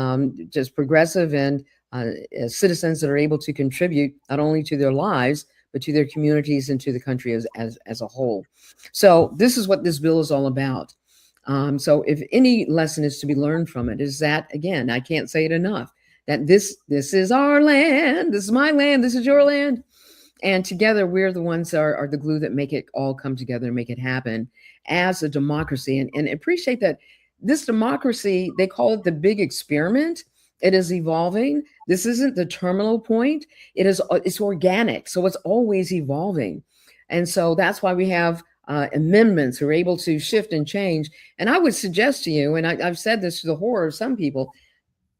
just progressive and as citizens that are able to contribute not only to their lives, but to their communities and to the country as a whole. So this is what this bill is all about. So if any lesson is to be learned from it, is that, again, I can't say it enough, that this is our land, this is my land, this is your land. And together we're the ones that are the glue that make it all come together and make it happen as a democracy. And appreciate that this democracy, they call it the big experiment. It is evolving. This isn't the terminal point. It's organic. So it's always evolving. And so that's why we have amendments are able to shift and change. And I would suggest to you, and I've said this to the horror of some people,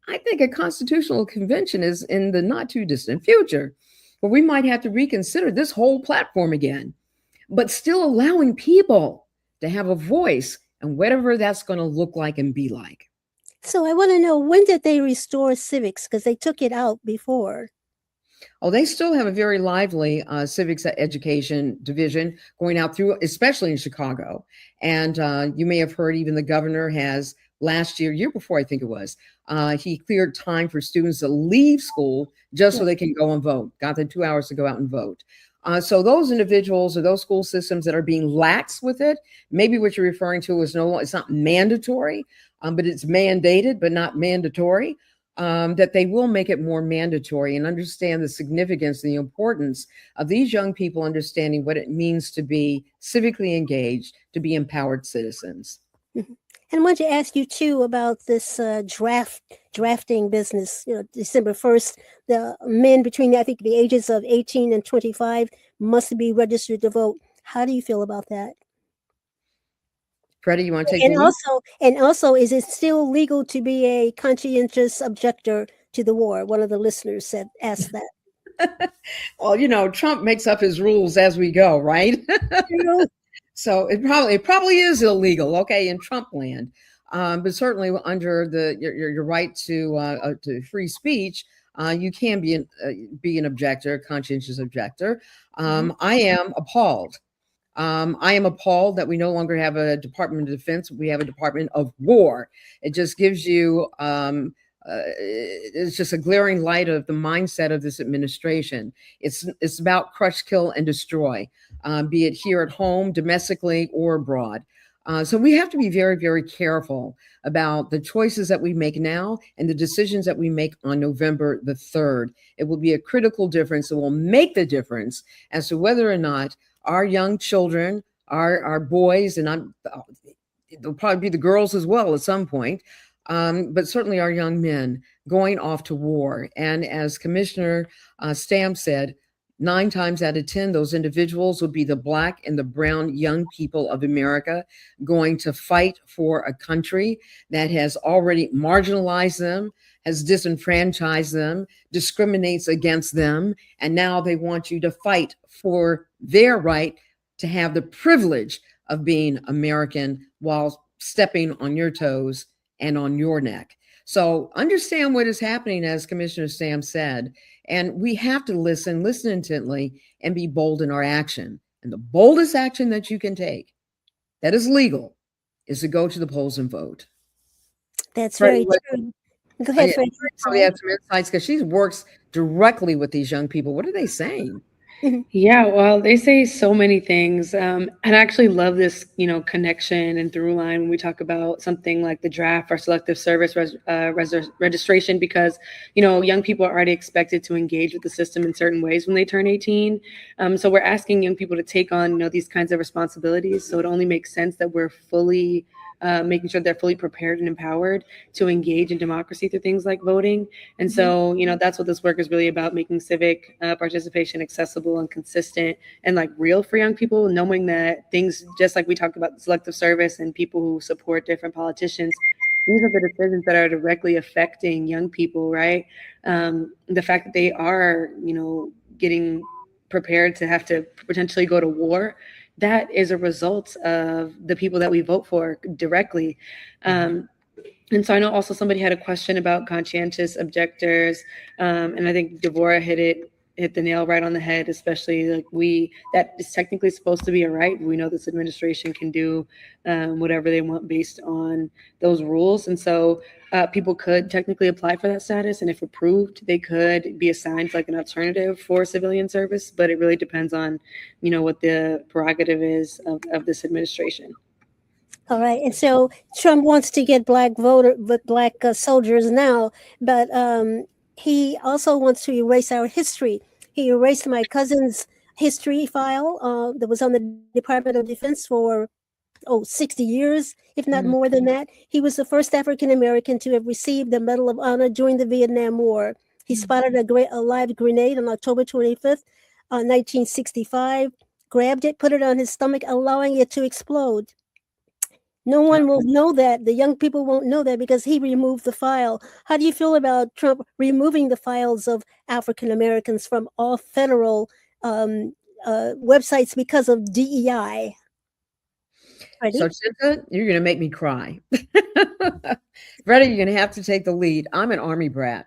I think a constitutional convention is in the not too distant future, where we might have to reconsider this whole platform again, but still allowing people to have a voice and whatever that's going to look like and be like. So I want to know, when did they restore civics? Because they took it out before. Oh, they still have a very lively civics education division going out through, especially in Chicago. And you may have heard even the governor has year before, I think it was, he cleared time for students to leave school just so they can go and vote, got them 2 hours to go out and vote. So those individuals or those school systems that are being lax with it, maybe what you're referring to is it's not mandatory, but it's mandated, but not mandatory. That they will make it more mandatory and understand the significance and the importance of these young people understanding what it means to be civically engaged, to be empowered citizens. Mm-hmm. And I want to ask you too about this drafting business. December 1st, the men between, I think, the ages of 18 and 25 must be registered to vote. How do you feel about that? Freddie, you want to take and also, is it still legal to be a conscientious objector to the war? One of the listeners asked that. Well, Trump makes up his rules as we go, right? So it probably is illegal, okay, in Trump land. But certainly under your right to free speech, you can be an objector, a conscientious objector. I am appalled. I am appalled that we no longer have a Department of Defense. We have a Department of War. It just gives you, it's just a glaring light of the mindset of this administration. It's about crush, kill, and destroy, be it here at home, domestically, or abroad. So we have to be very, very careful about the choices that we make now and the decisions that we make on November the 3rd. It will be a critical difference. It will make the difference as to whether or not our young children, our boys, and they'll probably be the girls as well at some point, but certainly our young men going off to war. And as Commissioner Stamp said, 9 times out of 10, those individuals will be the Black and the brown young people of America going to fight for a country that has already marginalized them, has disenfranchised them, discriminates against them, and now they want you to fight for their right to have the privilege of being American while stepping on your toes and on your neck. So understand what is happening, as Commissioner Sam said, and we have to listen intently, and be bold in our action. And the boldest action that you can take that is legal is to go to the polls and vote. That's very true. Go ahead, Freddie. Probably have some insights because she works directly with these young people. What are they saying? Yeah, well, they say so many things. And I actually love this, connection and through line when we talk about something like the draft or selective service registration, because, young people are already expected to engage with the system in certain ways when they turn 18. So we're asking young people to take on, these kinds of responsibilities. So it only makes sense that we're fully making sure they're fully prepared and empowered to engage in democracy through things like voting. And so, that's what this work is really about, making civic participation accessible and consistent and like real for young people, knowing that things, just like we talked about selective service and people who support different politicians, these are the decisions that are directly affecting young people, right? The fact that they are, getting prepared to have to potentially go to war, that is a result of the people that we vote for directly. And so I know also somebody had a question about conscientious objectors. And I think Devorah hit the nail right on the head, especially that is technically supposed to be a right. We know this administration can do whatever they want based on those rules. And so people could technically apply for that status. And if approved, they could be assigned like an alternative for civilian service. But it really depends on, what the prerogative is of this administration. All right. And so Trump wants to get black soldiers now, but he also wants to erase our history. He erased my cousin's history file that was on the Department of Defense for 60 years, if not more than that. He was the first African American to have received the Medal of Honor during the Vietnam War. He spotted a live grenade on October 25th, 1965, grabbed it, put it on his stomach, allowing it to explode. No one will know that. The young people won't know that because he removed the file. How do you feel about Trump removing the files of African Americans from all federal websites because of DEI? Freddie? So, Chinta, you're going to make me cry. Freddie, you're going to have to take the lead. I'm an Army brat.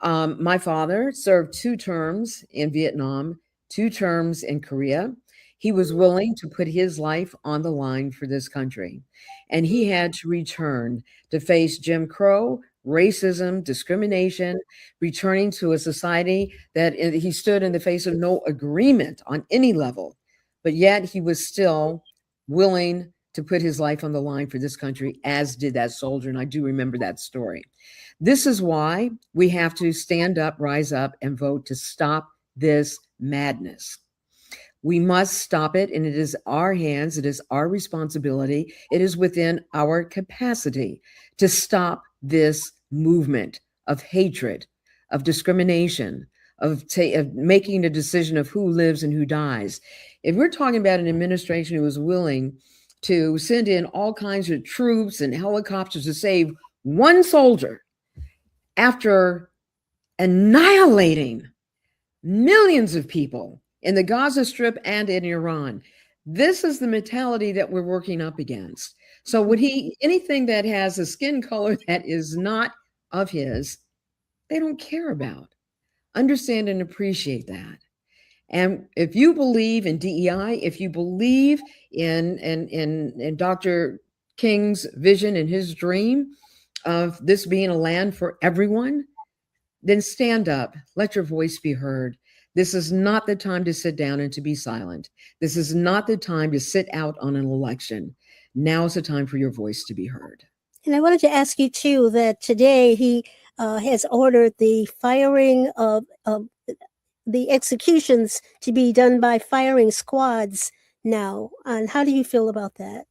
My father served 2 terms in Vietnam, 2 terms in Korea. He was willing to put his life on the line for this country. And he had to return to face Jim Crow, racism, discrimination, returning to a society that he stood in the face of no agreement on any level. But yet he was still willing to put his life on the line for this country, as did that soldier. And I do remember that story. This is why we have to stand up, rise up, and vote to stop this madness. We must stop it, and it is our hands. It is our responsibility. It is within our capacity to stop this movement of hatred, of discrimination, of making a decision of who lives and who dies. If we're talking about an administration who is willing to send in all kinds of troops and helicopters to save one soldier after annihilating millions of people in the Gaza Strip and in Iran, this is the mentality that we're working up against. So anything that has a skin color that is not of his, they don't care about. Understand and appreciate that. And if you believe in DEI, if you believe in Dr. King's vision and his dream of this being a land for everyone, then stand up, let your voice be heard. This is not the time to sit down and to be silent. This is not the time to sit out on an election. Now is the time for your voice to be heard. And I wanted to ask you too that today he has ordered the firing of the executions to be done by firing squads now. And how do you feel about that?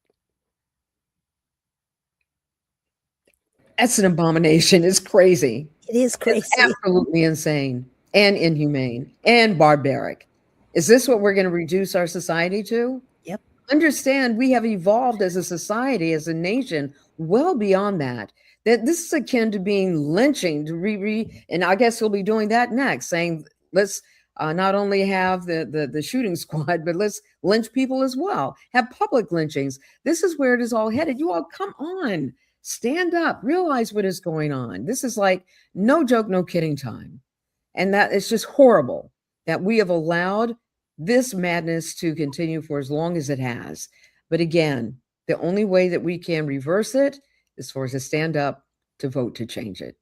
That's an abomination. It's crazy. It is crazy. It's absolutely insane. and inhumane and barbaric. Is this what we're going to reduce our society to? Yep. Understand, we have evolved as a society, as a nation, well beyond that. That this is akin to being lynching, and I guess we'll be doing that next, saying let's not only have the shooting squad, but let's lynch people as well. Have public lynchings. This is where it is all headed. You all come on, stand up, realize what is going on. This is like no joke, no kidding time. And that it's just horrible that we have allowed this madness to continue for as long as it has. But again, the only way that we can reverse it is for us to stand up, to vote to change it.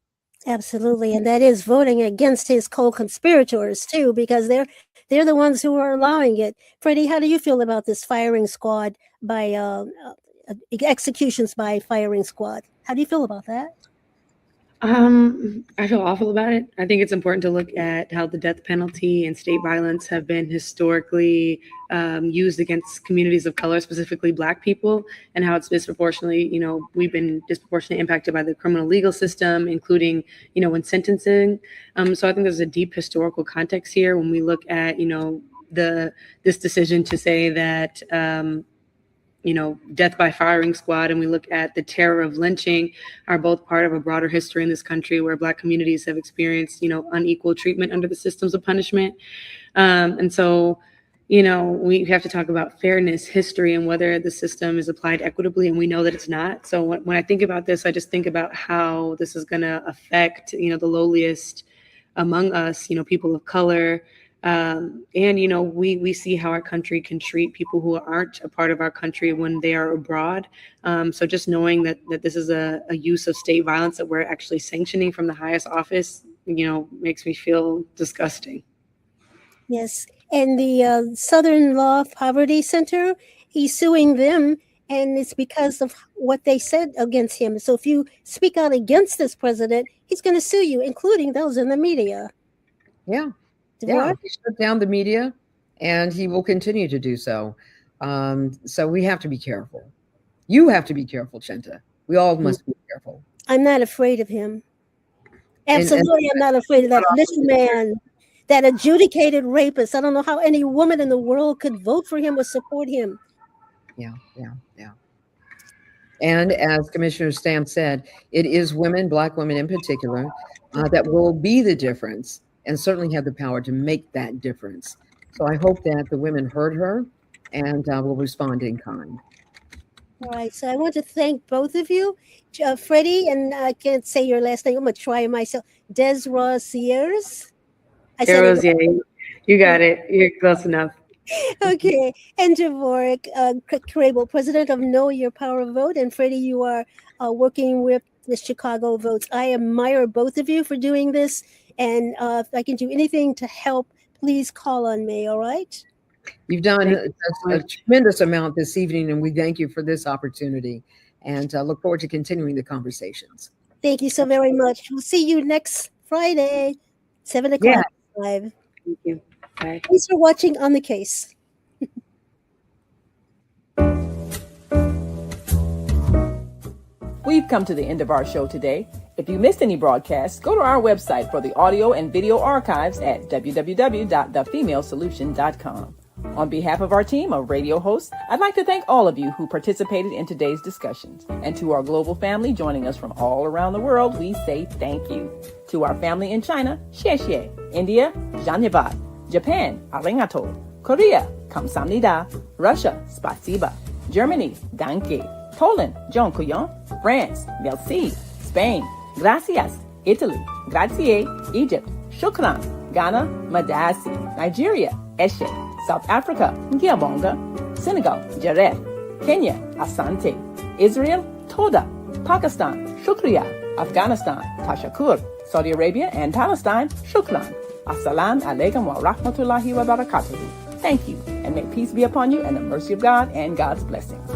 Absolutely. And that is voting against his co-conspirators too, because they're the ones who are allowing it. Freddie, how do you feel about this firing squad by executions by firing squad? How do you feel about that? I feel awful about it. I think it's important to look at how the death penalty and state violence have been historically used against communities of color, specifically Black people, and how it's disproportionately, we've been disproportionately impacted by the criminal legal system, including, when sentencing. So I think there's a deep historical context here when we look at, this decision to say that, death by firing squad, and we look at the terror of lynching, are both part of a broader history in this country where Black communities have experienced, unequal treatment under the systems of punishment. And so, we have to talk about fairness, history, and whether the system is applied equitably, and we know that it's not. So when I think about this, I just think about how this is going to affect, the lowliest among us, people of color. And, we see how our country can treat people who aren't a part of our country when they are abroad. So just knowing that this is a use of state violence that we're actually sanctioning from the highest office, makes me feel disgusting. Yes. And the Southern Law Poverty Center, he's suing them, and it's because of what they said against him. So if you speak out against this president, he's going to sue you, including those in the media. Yeah. Devorah? Yeah, he shut down the media, and he will continue to do so. So we have to be careful. You have to be careful, Chinta. We all must be careful. I'm not afraid of him. Absolutely, I'm not afraid of that little man, that adjudicated rapist. I don't know how any woman in the world could vote for him or support him. Yeah. And as Commissioner Stamp said, it is women, Black women in particular, that will be the difference, and certainly have the power to make that difference. So I hope that the women heard her and will respond in kind. All right, so I want to thank both of you, Freddie, and I can't say your last name. I'm going to try myself. Derosiers. Derosiers. You got it. You're close enough. Okay, and Devorah, Crable, president of Know Your Power Vote, and Freddie, you are working with the Chicago Votes. I admire both of you for doing this. And if I can do anything to help, please call on me, all right? You've done a tremendous amount this evening, and we thank you for this opportunity, and look forward to continuing the conversations. Thank you so very much. We'll see you next Friday, 7 o'clock live. Thank you. Bye. Thanks for watching On the Case. We've come to the end of our show today. If you missed any broadcasts, go to our website for the audio and video archives at www.thefemalesolution.com. On behalf of our team of radio hosts, I'd like to thank all of you who participated in today's discussions. And to our global family joining us from all around the world, we say thank you. To our family in China, xie xie. India, dhanyavad. Japan, arigato. Korea, kamsamnida. Russia, spasiba. Germany, danke. Poland, dziękuję. France, merci. Spain, gracias. Italy, grazie. Egypt, shukran. Ghana, madasi. Nigeria, eshe. South Africa, ngiabonga. Senegal, jaref. Kenya, asante. Israel, toda. Pakistan, shukriya. Afghanistan, tashakur. Saudi Arabia and Palestine, shukran. Assalamu alaikum wa rahmatullahi wa barakatuhu. Thank you, and may peace be upon you and the mercy of God and God's blessings.